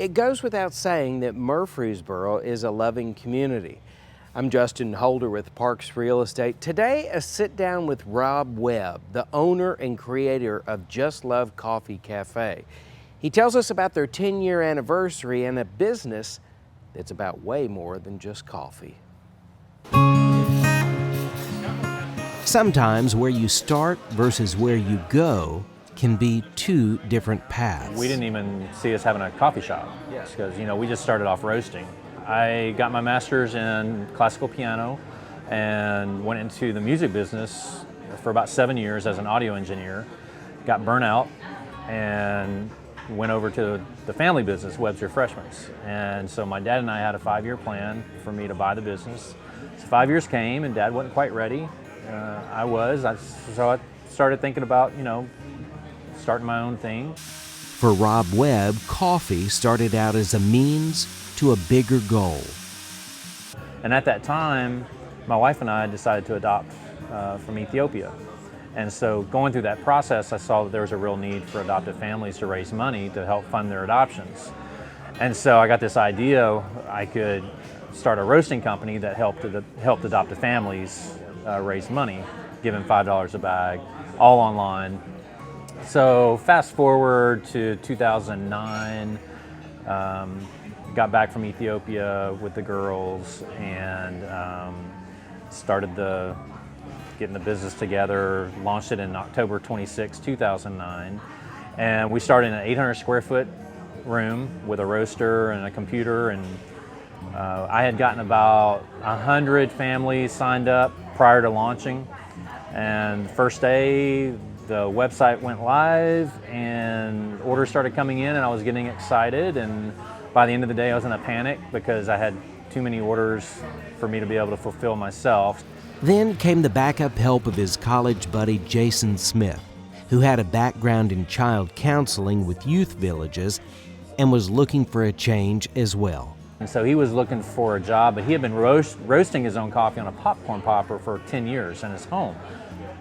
It goes without saying that Murfreesboro is a loving community. I'm Justin Holder with Parks Real Estate. Today, a sit down with Rob Webb, the owner and creator of Just Love Coffee Cafe. He tells us about their 10-year anniversary and a business that's about way more than just coffee. Sometimes where you start versus where you go can be two different paths. We didn't even see us having a coffee shop because, we just started off roasting. I got my master's in classical piano and went into the music business for about 7 years as an audio engineer. Got burnt out and went over to the family business, Webb's Refreshments. And so my dad and I had a 5-year plan for me to buy the business. So 5 years came and Dad wasn't quite ready. So I started thinking about, starting my own thing. For Rob Webb, coffee started out as a means to a bigger goal. And at that time, my wife and I decided to adopt from Ethiopia. And so going through that process, I saw that there was a real need for adoptive families to raise money to help fund their adoptions. And so I got this idea I could start a roasting company that helped adoptive families raise money, giving $5 a bag, all online. So fast forward to 2009, got back from Ethiopia with the girls and started getting the business together, launched it in October 26, 2009. And we started in an 800 square foot room with a roaster and a computer. And I had gotten about 100 families signed up prior to launching. And the first day, the website went live and orders started coming in and I was getting excited, and by the end of the day I was in a panic because I had too many orders for me to be able to fulfill myself. Then came the backup help of his college buddy Jason Smith, who had a background in child counseling with youth villages and was looking for a change as well. And so he was looking for a job, but he had been roasting his own coffee on a popcorn popper for 10 years in his home.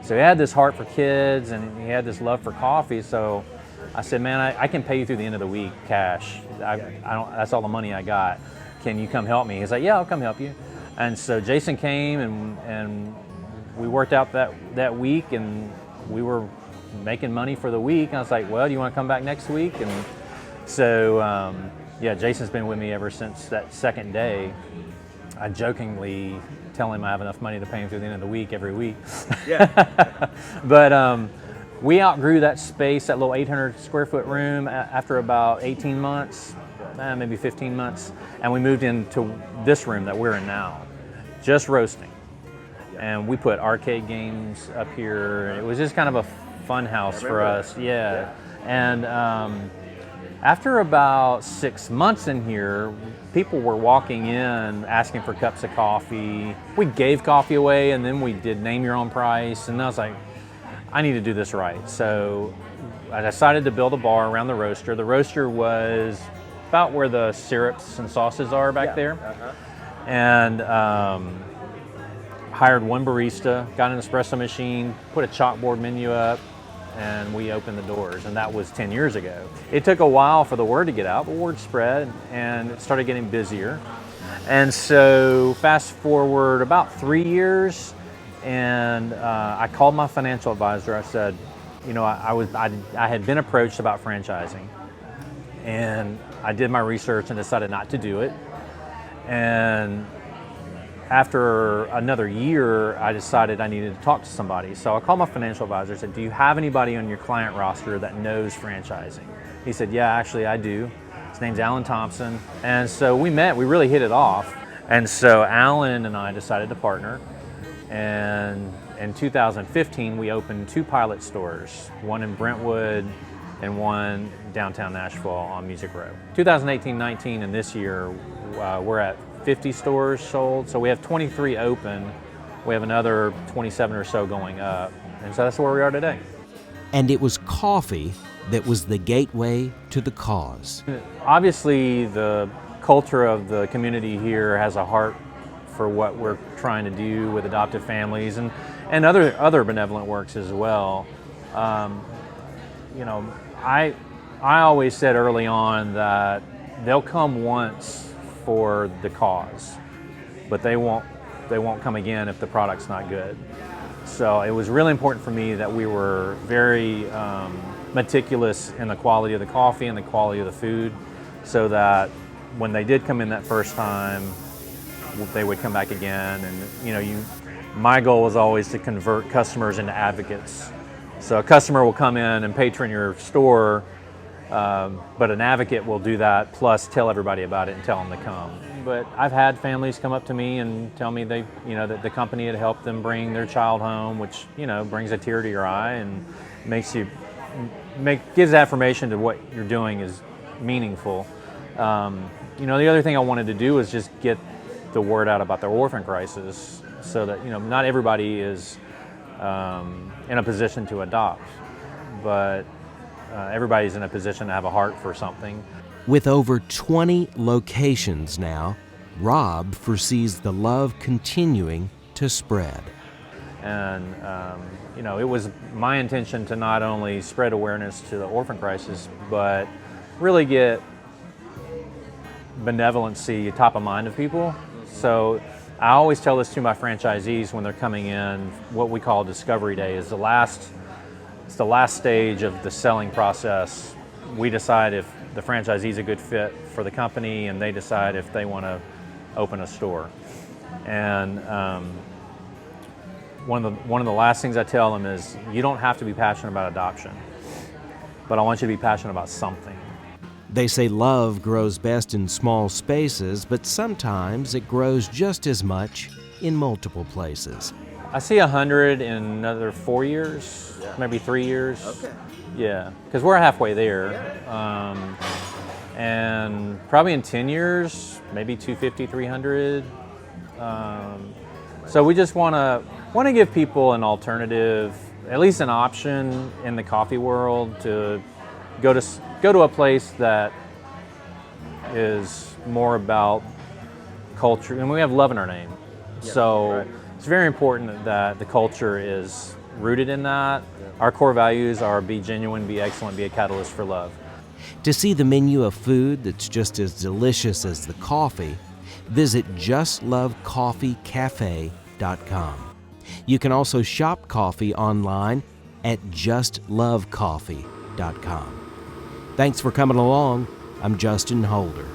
So he had this heart for kids and he had this love for coffee. So I said, man, I can pay you through the end of the week, cash. That's all the money I got. Can you come help me? He's like, yeah, I'll come help you. And so Jason came and we worked out that week and we were making money for the week. And I was like, well, do you want to come back next week? And so, Jason's been with me ever since that second day. I jokingly tell him I have enough money to pay him through the end of the week every week. Yeah. But we outgrew that space, that little 800 square foot room after about 18 months, maybe 15 months. And we moved into this room that we're in now, just roasting. And we put arcade games up here. It was just kind of a fun house for us. Yeah. And after about 6 months in here, people were walking in asking for cups of coffee. We gave coffee away and then we did name your own price. And I was like, I need to do this right. So I decided to build a bar around the roaster. The roaster was about where the syrups and sauces are back there. And hired one barista, got an espresso machine, put a chalkboard menu up, and we opened the doors, and that was 10 years ago. It took a while for the word to get out, but word spread and it started getting busier. And so fast forward about 3 years, and I called my financial advisor. I said, I had been approached about franchising, and I did my research and decided not to do it. And after another year, I decided I needed to talk to somebody. So I called my financial advisor and said, do you have anybody on your client roster that knows franchising? He said, yeah, actually I do. His name's Alan Thompson. And so we met, we really hit it off. And so Alan and I decided to partner. And in 2015, we opened 2 pilot stores, one in Brentwood and one downtown Nashville on Music Row. 2018-19 and this year, we're at 50 stores sold. So we have 23 open. We have another 27 or so going up. And so that's where we are today. And it was coffee that was the gateway to the cause. Obviously, the culture of the community here has a heart for what we're trying to do with adoptive families and other benevolent works as well. I always said early on that they'll come once for the cause, but they won't come again if the product's not good. So it was really important for me that we were very meticulous in the quality of the coffee and the quality of the food, so that when they did come in that first time, they would come back again. And my goal was always to convert customers into advocates. So a customer will come in and patron your store, but an advocate will do that, plus tell everybody about it and tell them to come. But I've had families come up to me and tell me that the company had helped them bring their child home, which brings a tear to your eye and gives affirmation to what you're doing is meaningful. The other thing I wanted to do was just get the word out about the orphan crisis, so that not everybody is in a position to adopt, but everybody's in a position to have a heart for something. With over 20 locations now, Rob foresees the love continuing to spread. And it was my intention to not only spread awareness to the orphan crisis, but really get benevolency top of mind of people. So I always tell this to my franchisees when they're coming in. What we call Discovery Day is the last stage of the selling process. We decide if the franchisee is a good fit for the company, and they decide if they want to open a store. And one of the last things I tell them is, you don't have to be passionate about adoption, but I want you to be passionate about something. They say love grows best in small spaces, but sometimes it grows just as much in multiple places. I see 100 in another 4 years, maybe 3 years. Okay. Yeah, because we're halfway there. And probably in 10 years, maybe 250, 300. So we just want to give people an alternative, at least an option in the coffee world, to go to a place that is more about culture. And we have love in our name. So it's very important that the culture is rooted in that. Our core values are be genuine, be excellent, be a catalyst for love. To see the menu of food that's just as delicious as the coffee, visit justlovecoffeecafe.com. You can also shop coffee online at justlovecoffee.com. Thanks for coming along. I'm Justin Holder.